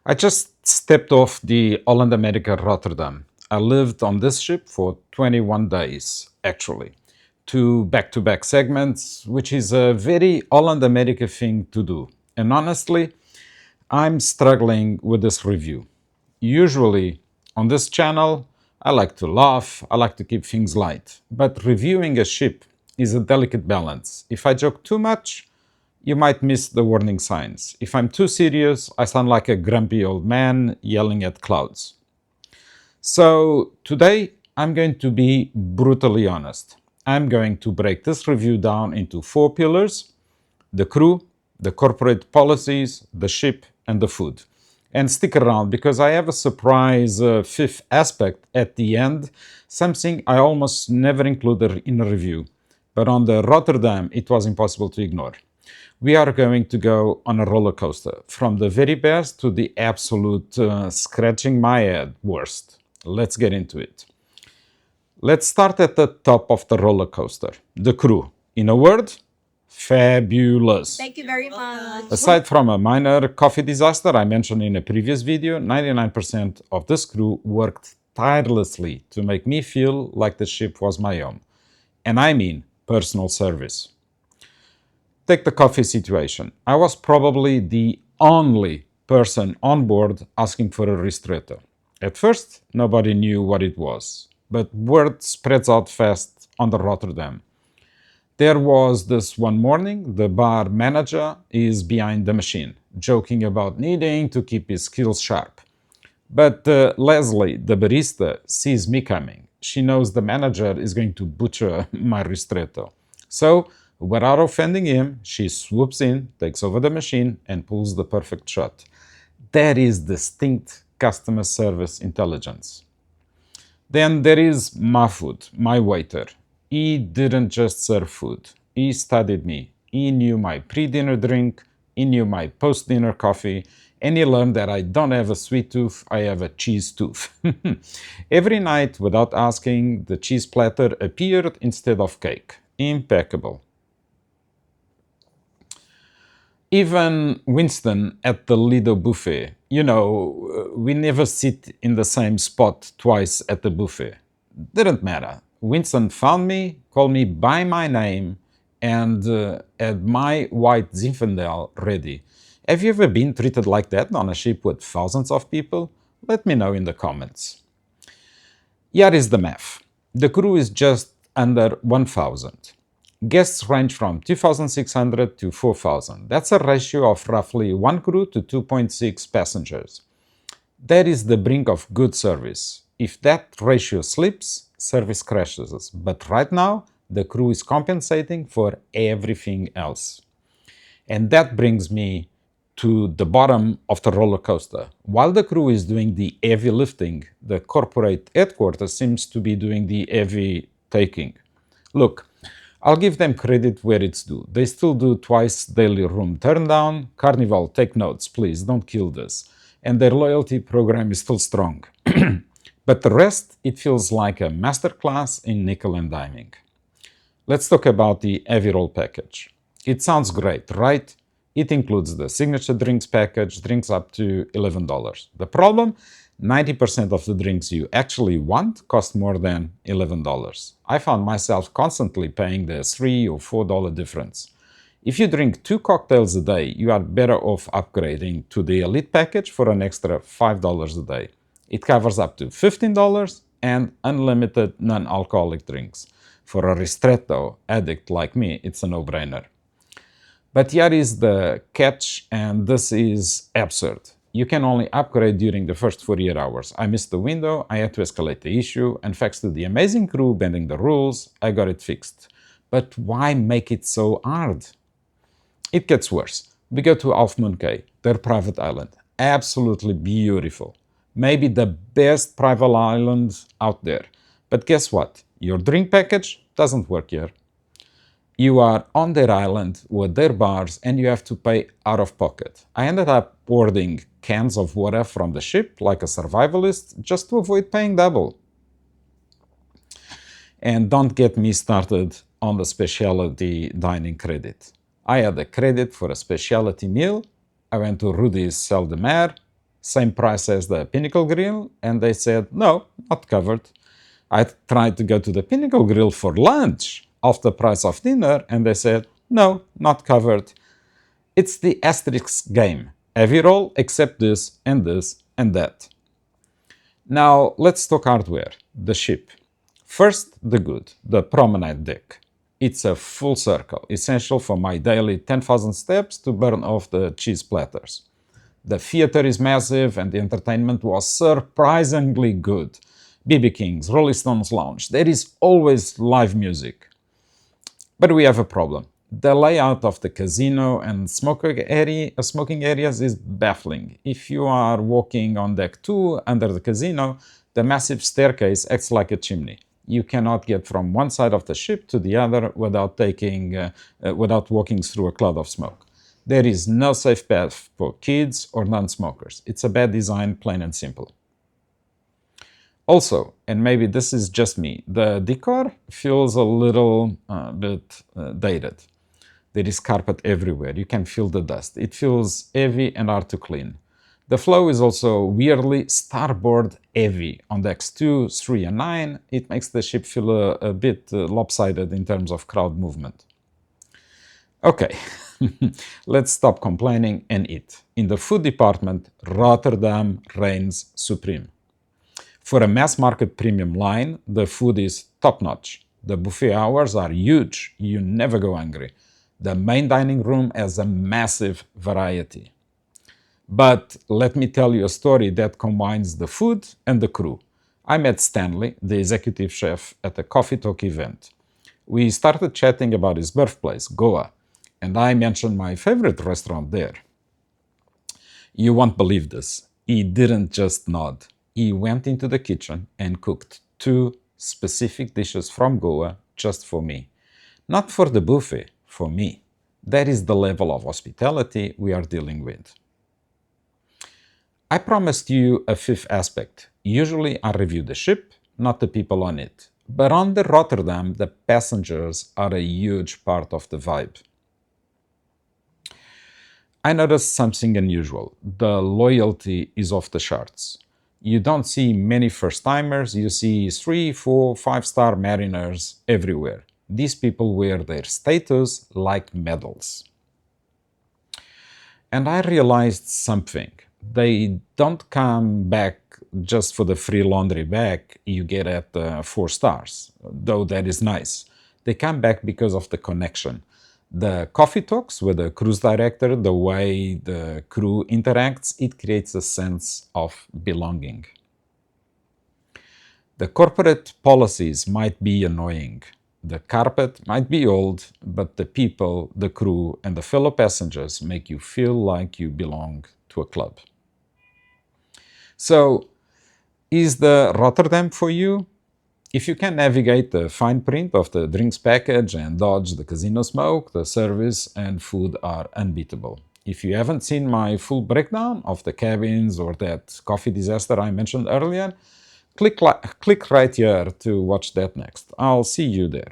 I just stepped off the Holland America Rotterdam. I lived on this ship for 21 days, actually. Two back-to-back segments, which is a very Holland America thing to do. And honestly, I'm struggling with this review. Usually, on this channel, I like to laugh, I like to keep things light. But reviewing a ship is a delicate balance. If I joke too much, you might miss the warning signs. If I'm too serious, I sound like a grumpy old man yelling at clouds. So today, I'm going to be brutally honest. I'm going to break this review down into 4 pillars: the crew, the corporate policies, the ship, and the food. And stick around because I have a surprise fifth aspect at the end, something I almost never include in a review. But on the Rotterdam, it was impossible to ignore. We are going to go on a roller coaster, from the very best to the absolute scratching my head worst. Let's get into it. Let's start at the top of the roller coaster, the crew. In a word, fabulous. Thank you very much. Aside from a minor coffee disaster I mentioned in a previous video, 99% of this crew worked tirelessly to make me feel like the ship was my home. And I mean personal service. Take the coffee situation. I was probably the only person on board asking for a ristretto. At first, nobody knew what it was, but word spreads out fast on the Rotterdam. There was this one morning, the bar manager is behind the machine, joking about needing to keep his skills sharp. But Leslie, the barista, sees me coming. She knows the manager is going to butcher my ristretto. So, without offending him, she swoops in, takes over the machine, and pulls the perfect shot. That is distinct customer service intelligence. Then there is Mahfoud, my waiter. He didn't just serve food. He studied me. He knew my pre-dinner drink, he knew my post-dinner coffee, and he learned that I don't have a sweet tooth, I have a cheese tooth. Every night, without asking, the cheese platter appeared instead of cake. Impeccable. Even Winston at the Lido buffet. You know, we never sit in the same spot twice at the buffet. Didn't matter. Winston found me, called me by my name, and had my white Zinfandel ready. Have you ever been treated like that on a ship with thousands of people? Let me know in the comments. Here is the math. The crew is just under 1,000. Guests range from 2,600 to 4,000. That's a ratio of roughly 1 crew to 2.6 passengers. That is the brink of good service. If that ratio slips, service crashes. But right now, the crew is compensating for everything else. And that brings me to the bottom of the roller coaster. While the crew is doing the heavy lifting, the corporate headquarters seems to be doing the heavy taking. Look, I'll give them credit where it's due. They still do twice daily room turndown. Carnival, take notes, please, don't kill this. And their loyalty program is still strong. But the rest, it feels like a masterclass in nickel and diming. Let's talk about the heavy roll package. It sounds great, right? It includes the signature drinks package, drinks up to $11. The problem? 90% of the drinks you actually want cost more than $11. I found myself constantly paying the $3 or $4 difference. If you drink 2 cocktails a day, you are better off upgrading to the Elite package for an extra $5 a day. It covers up to $15 and unlimited non-alcoholic drinks. For a ristretto addict like me, it's a no-brainer. But here is the catch, and this is absurd. You can only upgrade during the first 48 hours. I missed the window, I had to escalate the issue, and thanks to the amazing crew bending the rules, I got it fixed. But why make it so hard? It gets worse. We go to Half Moon Cay, their private island. Absolutely beautiful. Maybe the best private island out there. But guess what? Your drink package doesn't work here. You are on their island with their bars and you have to pay out of pocket. I ended up ordering cans of water from the ship like a survivalist just to avoid paying double. And don't get me started on the specialty dining credit. I had a credit for a specialty meal. I went to Rudy's Sel de Mer, same price as the Pinnacle Grill? And they said, no, not covered. I tried to go to the Pinnacle Grill for lunch, half the price of dinner, and they said, no, not covered. It's the asterisk game. Have it all except this and this and that. Now, let's talk hardware, the ship. First, the good, the promenade deck. It's a full circle, essential for my daily 10,000 steps to burn off the cheese platters. The theater is massive and the entertainment was surprisingly good. B.B. King's, Rolling Stones Lounge, there is always live music. But we have a problem. The layout of the casino and smoking areas is baffling. If you are walking on deck 2 under the casino, the massive staircase acts like a chimney. You cannot get from one side of the ship to the other without walking through a cloud of smoke. There is no safe path for kids or non-smokers. It's a bad design, plain and simple. Also, and maybe this is just me, the decor feels a little bit dated. There is carpet everywhere. You can feel the dust. It feels heavy and hard to clean. The flow is also weirdly starboard heavy. On decks 2, 3, and 9, it makes the ship feel a bit lopsided in terms of crowd movement. Okay, let's stop complaining and eat. In the food department, Rotterdam reigns supreme. For a mass market premium line, the food is top-notch. The buffet hours are huge. You never go hungry. The main dining room has a massive variety. But let me tell you a story that combines the food and the crew. I met Stanley, the executive chef, at a coffee talk event. We started chatting about his birthplace, Goa, and I mentioned my favorite restaurant there. You won't believe this. He didn't just nod. He went into the kitchen and cooked 2 specific dishes from Goa just for me. Not for the buffet, for me. That is the level of hospitality we are dealing with. I promised you a 5th aspect. Usually I review the ship, not the people on it. But on the Rotterdam, the passengers are a huge part of the vibe. I noticed something unusual. The loyalty is off the charts. You don't see many first-timers, you see 3, 4, 5-star mariners everywhere. These people wear their status like medals. And I realized something. They don't come back just for the free laundry bag you get at 4 stars, though that is nice. They come back because of the connection. The coffee talks with the cruise director, the way the crew interacts, it creates a sense of belonging. The corporate policies might be annoying. The carpet might be old, but the people, the crew, and the fellow passengers make you feel like you belong to a club. So, is the Rotterdam for you? If you can navigate the fine print of the drinks package and dodge the casino smoke, the service and food are unbeatable. If you haven't seen my full breakdown of the cabins or that coffee disaster I mentioned earlier, click right here to watch that next. I'll see you there.